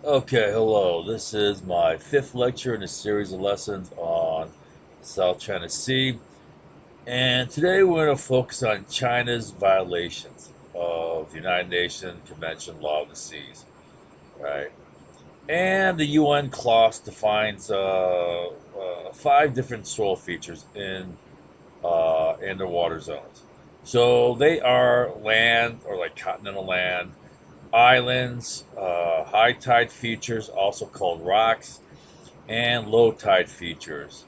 Okay, hello. This is my fifth lecture in a series of lessons on South China Sea. And today we're going to focus on China's violations of the United Nations Convention Law of the Seas, right? And the UNCLOS defines five different soil features in the water zones. So they are land or like continental land, islands, high tide features, also called rocks, and low tide features,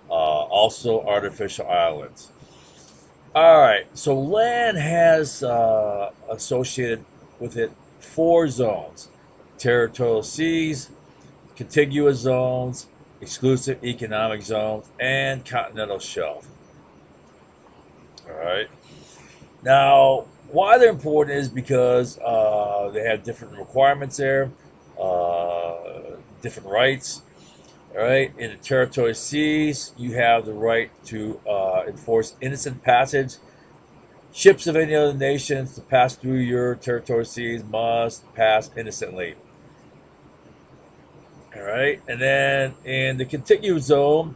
also artificial islands. All right, so land has associated with it four zones: territorial seas, contiguous zones, exclusive economic zones, and continental shelf. All right. Now, why they're important is because they have different requirements there, different rights. All right. In the territorial seas, you have the right to enforce innocent passage. Ships of any other nations to pass through your territorial seas must pass innocently. All right. And then in the contiguous zone,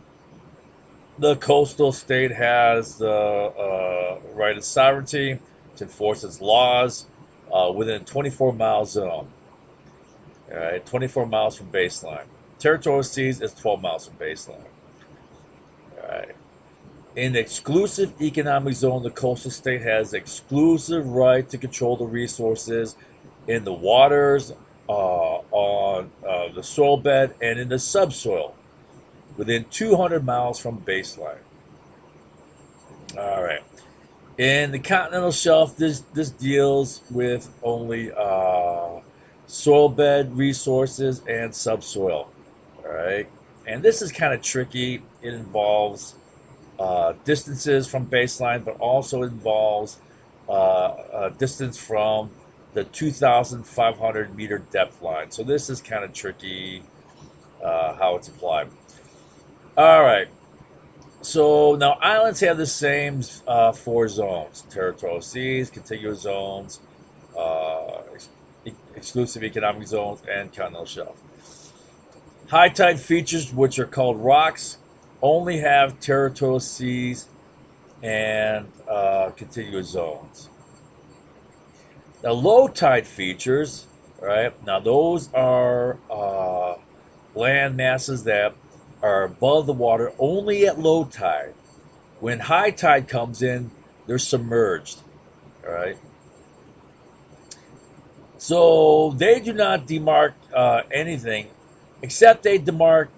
the coastal state has the right of sovereignty to enforce its laws within a 24-mile zone. All right, 24 miles from baseline. Territorial seas is 12 miles from baseline. All right. In the exclusive economic zone, the coastal state has exclusive right to control the resources in the waters, on the soil bed, and in the subsoil within 200 miles from baseline. All right. In the continental shelf, this deals with only soil bed resources and subsoil. All right, and this is kind of tricky. It involves distances from baseline, but also involves distance from the 2,500 meter depth line. So this is kind of tricky how it's applied. All right. So now islands have the same four zones: territorial seas, contiguous zones, exclusive economic zones, and continental shelf. High tide features, which are called rocks, only have territorial seas and contiguous zones. Now, low tide features, right? Now, those are land masses that are above the water only at low tide. When high tide comes in, they're submerged. All right. So they do not demarc anything, except they demarc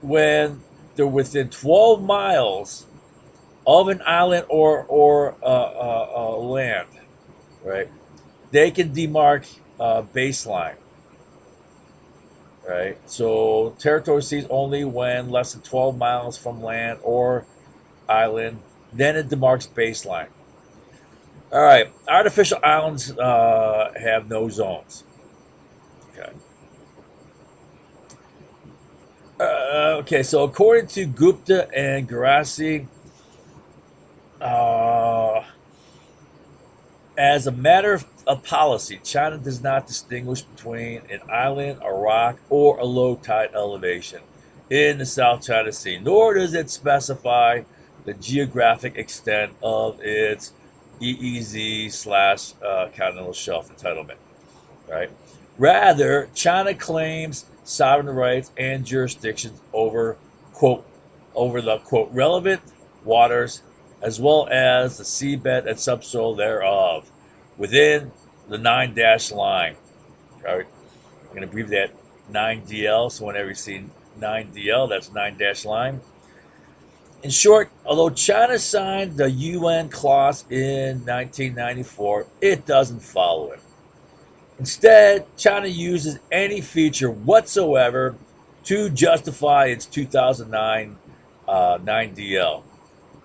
when they're within 12 miles of an island or land. Right. They can demarc baseline. Right. So territory sees only when less than 12 miles from land or island. Then it demarks baseline. All right. Artificial islands have no zones. Okay. Okay. So according to Gupta and Garasi, uh, as a matter of policy, China does not distinguish between an island, a rock, or a low tide elevation in the South China Sea, nor does it specify the geographic extent of its EEZ slash continental shelf entitlement. Right? Rather, China claims sovereign rights and jurisdictions over quote over the quote relevant waters as well as the seabed and subsoil thereof within the 9 dash line. All right, I'm going to abbreviate that 9DL. So whenever you see 9DL, that's 9 dash line. In short, although China signed the UN clause in 1994, it doesn't follow it. Instead, China uses any feature whatsoever to justify its 2009 9DL,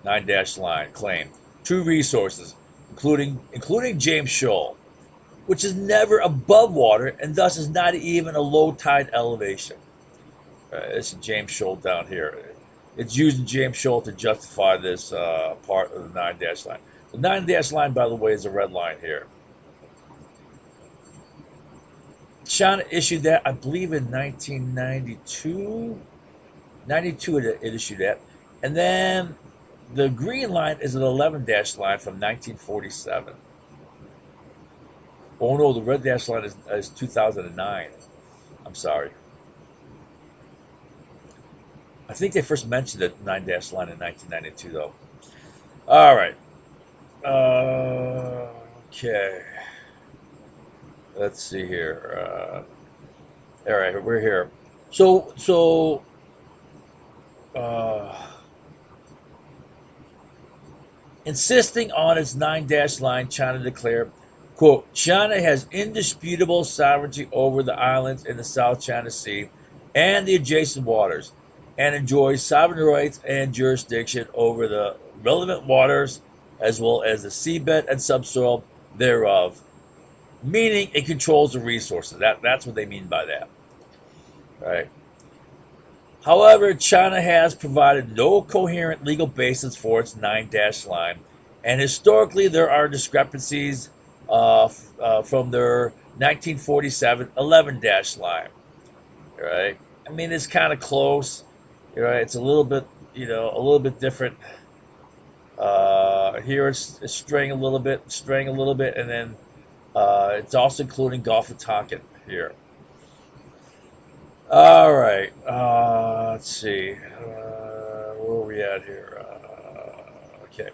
9 dash line claim. True resources, including James Shoal, which is never above water and thus is not even a low tide elevation. This is James Shoal down here. It's using James Shoal to justify this part of the 9 dash line. The 9 dash line, by the way, is a red line here. China issued that, I believe, in 1992. 92 it issued that. And then the green line is an 11 dash line from 1947. Oh no, the red dash line is 2009. I'm sorry. I think they first mentioned the 9 dash line in 1992, though. All right. Okay. Let's see here. All right, we're here. So, insisting on its 9 dash line, China declared, quote, China has indisputable sovereignty over the islands in the South China Sea and the adjacent waters, and enjoys sovereign rights and jurisdiction over the relevant waters as well as the seabed and subsoil thereof, meaning it controls the resources. That's what they mean by that. Right. However, China has provided no coherent legal basis for its 9 dash line, and historically there are discrepancies from their 1947 11 dash line. Right? I mean, it's kind of close. Right? It's a little bit, a little bit different. Here it's straying a little bit, and then it's also including Gulf of Tonkin here. All right. Let's see. Where are we at here? Okay.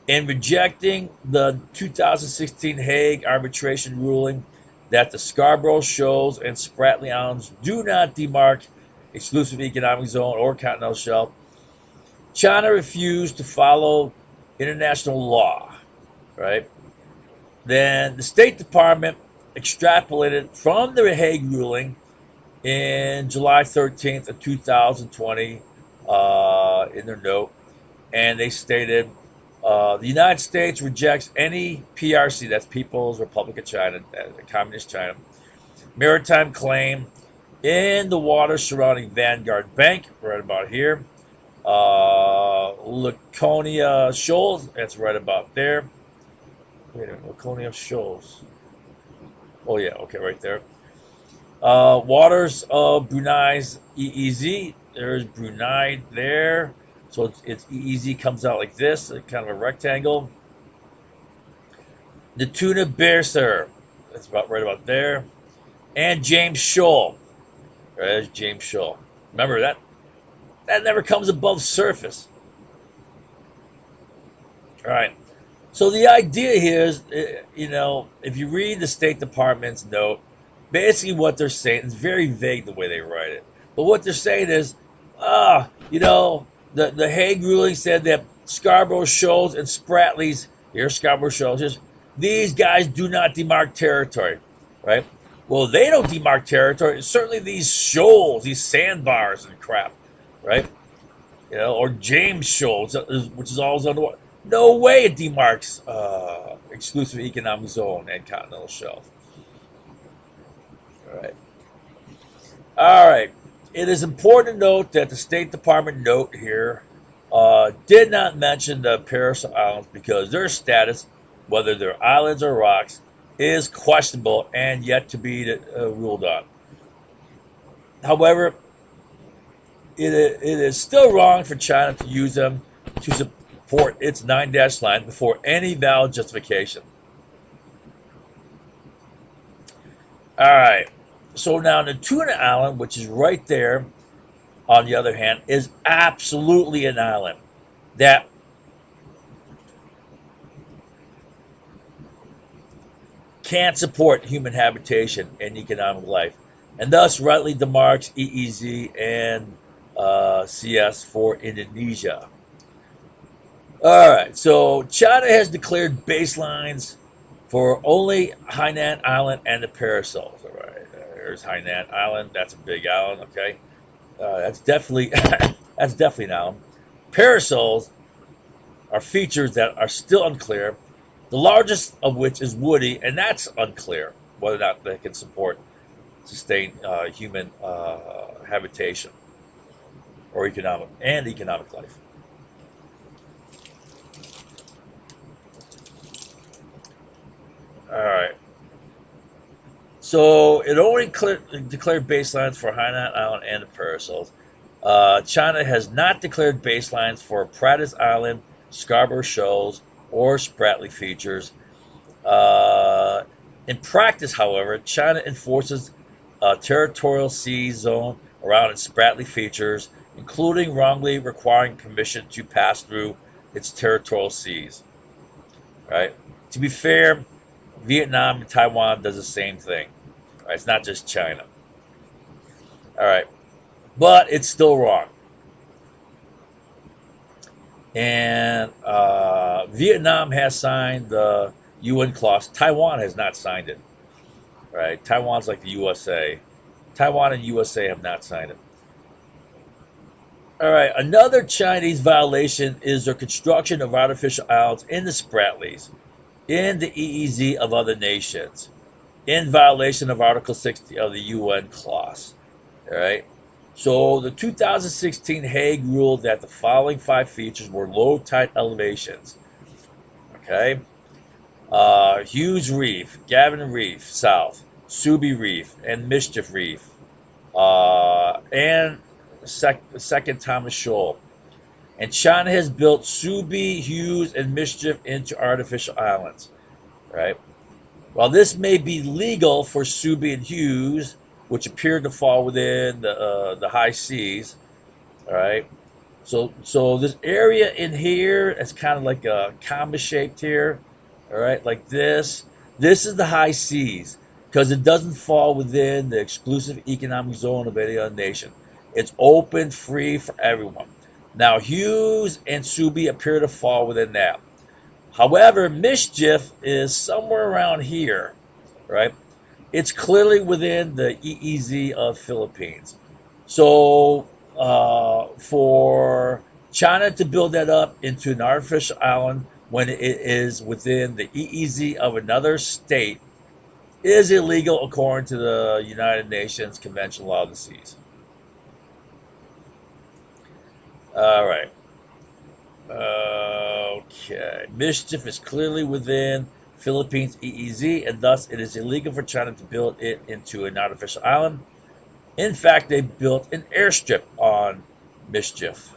In rejecting the 2016 Hague arbitration ruling that the Scarborough Shoals and Spratly Islands do not demarc exclusive economic zone or continental shelf, China refused to follow international law. Right. Then the State Department extrapolated from the Hague ruling in July 13th of 2020 in their note, and they stated the United States rejects any PRC, that's People's Republic of China, Communist China, maritime claim in the waters surrounding Vanguard Bank, right about here, Laconia Shoals, that's right about there. Wait a minute, Laconia Shoals. Oh yeah, okay, right there. Waters of Brunei's EEZ. There's Brunei there. So it's EEZ comes out like this, kind of a rectangle. Natuna Berser. That's about right about there. And James Shoal. There's James Shoal. Remember that never comes above surface. All right. So the idea here is, if you read the State Department's note, basically what they're saying is very vague the way they write it. But what they're saying is, the Hague ruling said that Scarborough Shoals and Spratley's, here's Scarborough Shoals, these guys do not demarc territory, right? Well, they don't demarc territory. Certainly these shoals, these sandbars and crap, right? Or James Shoals, which is always underwater. No way it demarcs exclusive economic zone and continental shelf. All right. All right. It is important to note that the State Department note here did not mention the Paracel Islands because their status, whether they're islands or rocks, is questionable and yet to be ruled on. However, it is still wrong for China to use them to support its 9 dash line before any valid justification. All right. So now Natuna Island, which is right there, on the other hand, is absolutely an island that can't support human habitation and economic life, and thus rightly demarks EEZ and CS for Indonesia. All right, so China has declared baselines for only Hainan Island and the Parasols. All right, there's Hainan Island. That's a big island. Okay, that's definitely that's definitely an island. Parasols are features that are still unclear. The largest of which is woody, and that's unclear whether or not they can sustain human habitation or economic life. All right. So it only declared baselines for Hainan Island and the Paracels. China has not declared baselines for Pratas Island, Scarborough Shoals, or Spratly Features. Uh, in practice, however, China enforces a territorial sea zone around its Spratly Features, including wrongly requiring permission to pass through its territorial seas. Right? To be fair, Vietnam and Taiwan does the same thing. Right? It's not just China. All right, but it's still wrong. And Vietnam has signed the UNCLOS. Taiwan has not signed it. Right? Taiwan's like the USA. Taiwan and USA have not signed it. All right. Another Chinese violation is their construction of artificial islands in the Spratlys, in the EEZ of other nations, in violation of Article 60 of the UN clause. All right. So the 2016 Hague ruled that the following five features were low tide elevations. Okay. Hughes Reef, Gavin Reef, South, Subi Reef, and Mischief Reef, and second Thomas Shoal. And China has built Subi, Hughes, and Mischief into artificial islands. Right. While this may be legal for Subi and Hughes, which appear to fall within the high seas, all right. So this area in here, it's kind of like a comma shaped here, all right, like this. This is the high seas because it doesn't fall within the exclusive economic zone of any other nation. It's open, free for everyone. Now Hughes and Subi appear to fall within that. However, Mischief is somewhere around here, right? It's clearly within the EEZ of Philippines. So for China to build that up into an artificial island when it is within the EEZ of another state is illegal according to the United Nations Convention Law of the Seas. All right. Okay. Mischief is clearly within Philippines EEZ, and thus it is illegal for China to build it into an artificial island. In fact, they built an airstrip on Mischief.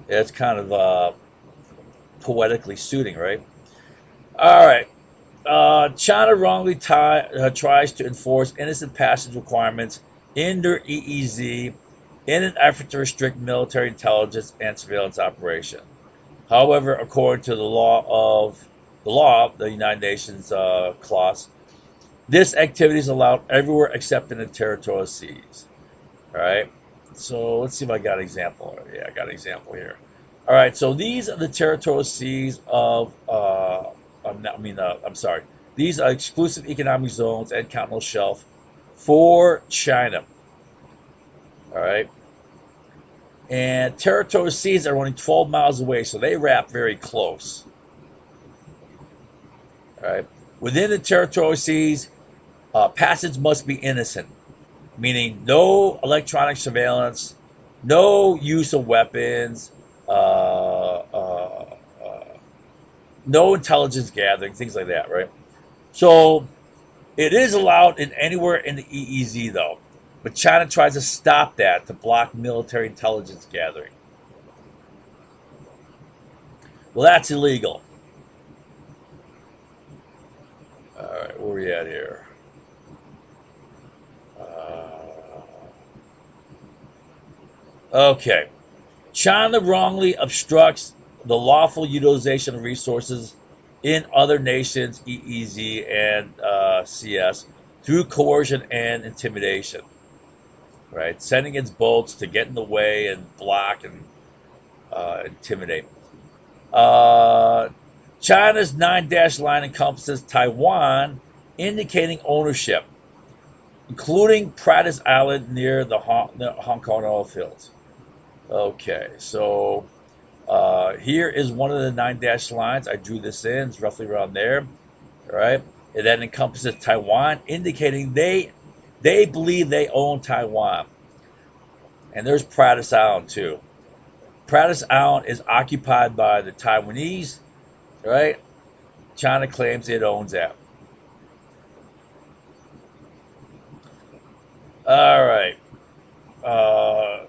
It's kind of poetically suiting, right? All right. China wrongly tries to enforce innocent passage requirements in their EEZ in an effort to restrict military intelligence and surveillance operation. However, according to the United Nations clause, this activity is allowed everywhere except in the territorial seas. All right. So let's see if I got an example. Yeah, I got an example here. All right. So these are the territorial seas of. I'm sorry. These are exclusive economic zones and continental shelf for China. All right. And territorial seas are only 12 miles away, so they wrap very close. All right. Within the territorial seas, passage must be innocent, meaning no electronic surveillance, no use of weapons, no intelligence gathering, things like that, right? So it is allowed in anywhere in the EEZ, though. But China tries to stop that to block military intelligence gathering. Well, that's illegal. All right, where are we at here? Okay. China wrongly obstructs the lawful utilization of resources in other nations, EEZ and CS, through coercion and intimidation. Right, sending its boats to get in the way and block and intimidate. Uh, China's 9-dash line encompasses Taiwan, indicating ownership, including Pratas Island near the Hong Kong oil fields. Okay, so here is one of the 9-dash lines. I drew this in. It's roughly around there. All right. It then encompasses Taiwan, indicating they believe they own Taiwan. And there's Pratas Island too. Paradise Island is occupied by the Taiwanese, right? China claims it owns that. All right. Uh,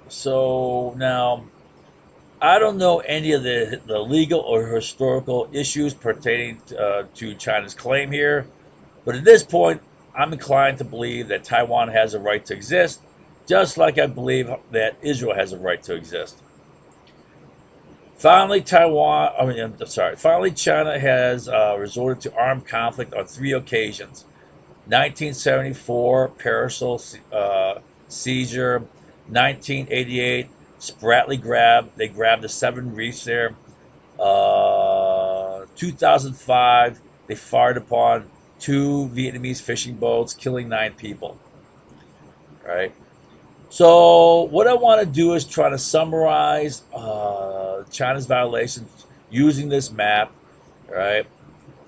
so now, I don't know any of the legal or historical issues pertaining to China's claim here, but at this point, I'm inclined to believe that Taiwan has a right to exist, just like I believe that Israel has a right to exist. Finally, Finally, China has resorted to armed conflict on three occasions: 1974 parasol seizure, 1988 Spratly grab. They grabbed the seven reefs there. 2005 they fired upon two Vietnamese fishing boats, killing 9 people. Right. So what I want to do is try to summarize China's violations using this map. Right.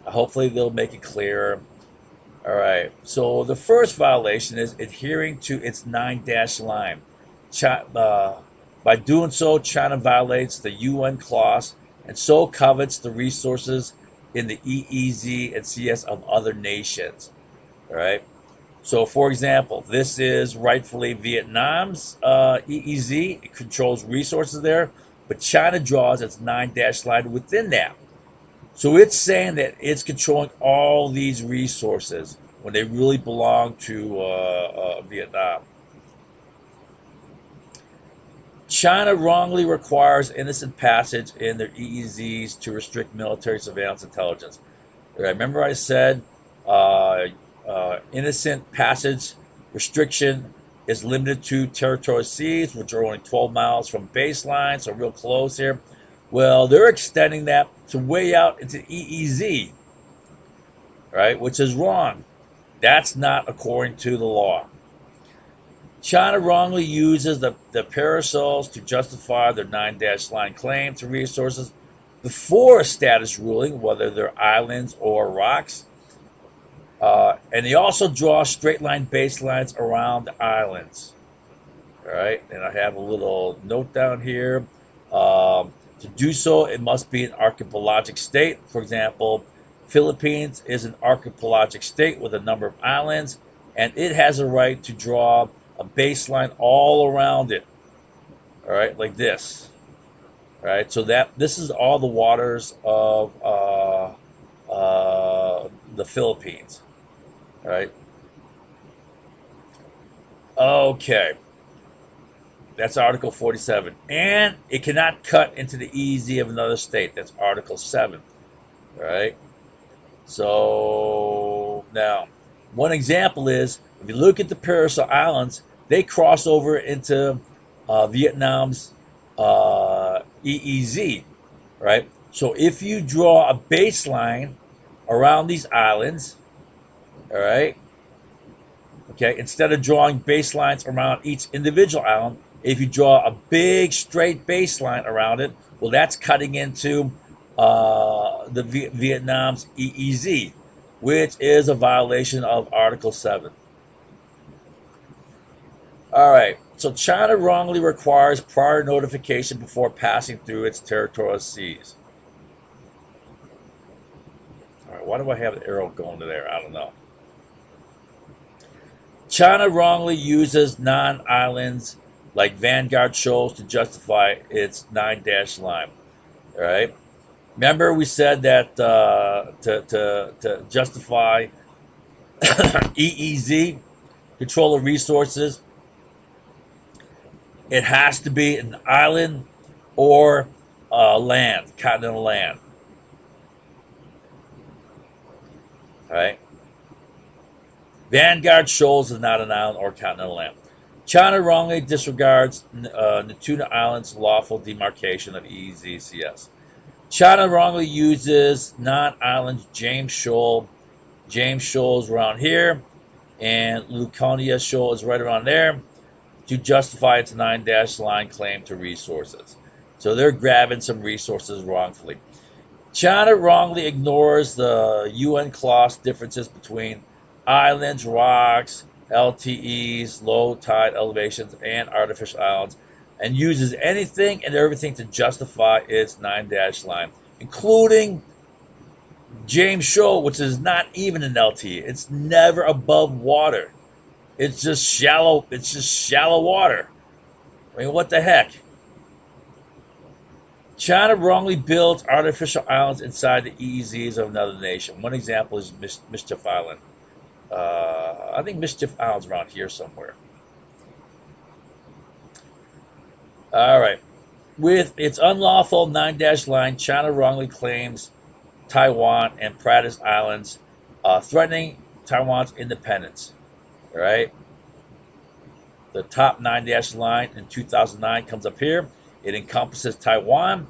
Hopefully they'll make it clearer. All right. So the first violation is adhering to its 9-dash line. By doing so, China violates the UNCLOS and so covets the resources in the EEZ and CS of other nations. All right. So, for example, this is rightfully Vietnam's EEZ. It controls resources there, but China draws its 9-dash line within that. So it's saying that it's controlling all these resources when they really belong to Vietnam. China wrongly requires innocent passage in their EEZs to restrict military surveillance intelligence. Remember I said innocent passage restriction is limited to territorial seas, which are only 12 miles from baseline, so real close here. Well, they're extending that to way out into EEZ, right? Which is wrong. That's not according to the law. China wrongly uses the parasols to justify their 9-dash line claim to resources before a status ruling, whether they're islands or rocks. And they also draw straight line baselines around the islands. All right, and I have a little note down here. To do so, it must be an archipelagic state. For example, Philippines is an archipelagic state with a number of islands, and it has a right to draw a baseline all around it. All right, like this. All right, so this is all the waters of the Philippines. All right. Okay. That's Article 47. And it cannot cut into the EEZ of another state. That's Article 7. All right. So now, one example is if you look at the Paracel Islands, they cross over into Vietnam's EEZ. Right. So if you draw a baseline around these islands, all right, okay, instead of drawing baselines around each individual island, if you draw a big straight baseline around it, well, that's cutting into the Vietnam's EEZ, which is a violation of Article 7. All right, so China wrongly requires prior notification before passing through its territorial seas. All right, why do I have an arrow going to there? I don't know. China wrongly uses non-islands like Vanguard shoals to justify its 9-dash line. All right. Remember, we said that to justify EEZ, control of resources, it has to be an island or land, continental land. All right. Vanguard shoals is not an island or continental land. China wrongly disregards Natuna Island's lawful demarcation of EEZCS. China wrongly uses non-island James Shoal. James Shoal is around here, and Luconia Shoal is right around there, to justify its 9-dash line claim to resources. So they're grabbing some resources wrongfully. China wrongly ignores the UNCLOS differences between islands, rocks, LTEs, low tide elevations, and artificial islands, and uses anything and everything to justify its 9-dash line, including James Shoal, which is not even an LT. It's never above water. It's just shallow. It's just shallow water. I mean, what the heck? China wrongly builds artificial islands inside the EEZs of another nation. One example is Mischief Island. I think Mischief Island's around here somewhere. All right. With its unlawful 9-dash line, China wrongly claims Taiwan and Pratas Islands, threatening Taiwan's independence. All right. The top 9-dash line in 2009 comes up here. It encompasses Taiwan.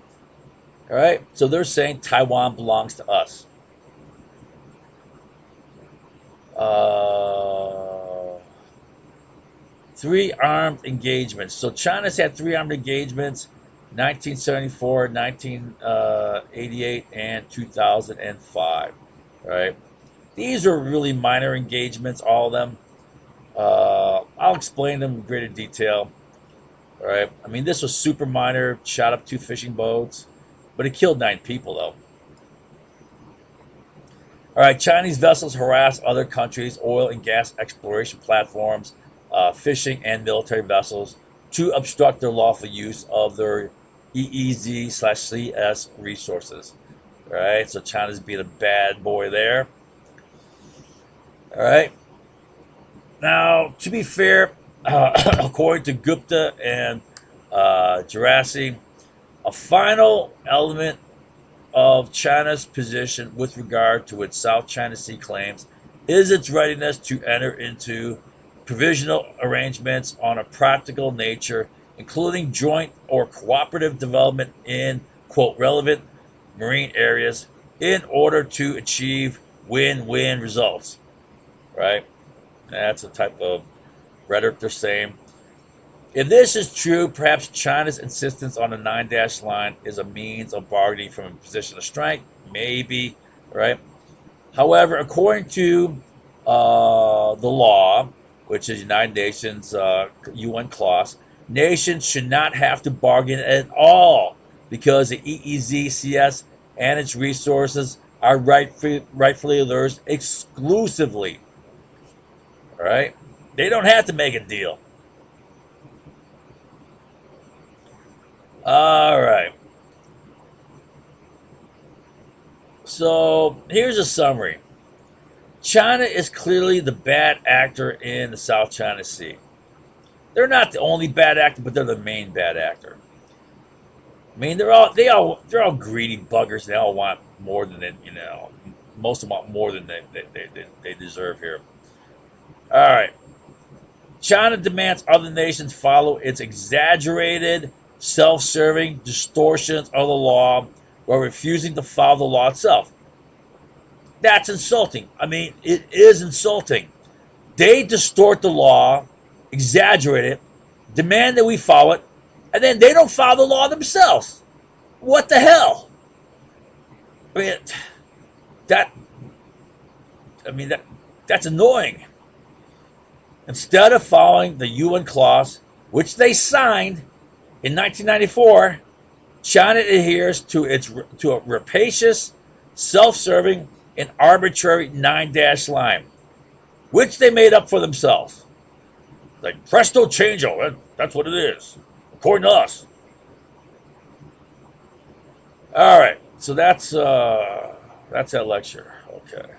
All right. So they're saying Taiwan belongs to us. Three armed engagements. So China's had three armed engagements: 1974, 1988, and 2005. Right. These are really minor engagements, all of them. I'll explain them in greater detail. All right. I mean, this was super minor, shot up 2 fishing boats, but it killed 9 people, though. All right. Chinese vessels harass other countries' oil and gas exploration platforms, fishing, and military vessels to obstruct their lawful use of their EEZ/CS resources. All right. So China's being a bad boy there. All right. Now, to be fair, according to Gupta and Gerasi, a final element of China's position with regard to its South China Sea claims is its readiness to enter into provisional arrangements on a practical nature, including joint or cooperative development in, quote, relevant marine areas in order to achieve win-win results. Right? That's the type of rhetoric they're saying. If this is true, perhaps China's insistence on a 9-dash line is a means of bargaining from a position of strength. Maybe, right? However, according to the law, which is United Nations UNCLOS, nations should not have to bargain at all because the EEZ/CS and its resources are rightfully theirs exclusively. All right? They don't have to make a deal. All right. So here's a summary. China is clearly the bad actor in the South China Sea. They're not the only bad actor, but they're the main bad actor. I mean, they're all greedy buggers. They all want more than they, most of them want more than they deserve here. All right. China demands other nations follow its exaggerated, self-serving distortions of the law while refusing to follow the law itself. That's insulting. I mean, it is insulting. They distort the law, exaggerate it, demand that we follow it, and then they don't follow the law themselves. What the hell? I mean, that's annoying. Instead of following the UNCLOS, which they signed in 1994, China adheres to a rapacious, self-serving, and arbitrary 9-dash line, which they made up for themselves. Like presto changeo, that's what it is, according to us. All right, so that's that lecture. Okay.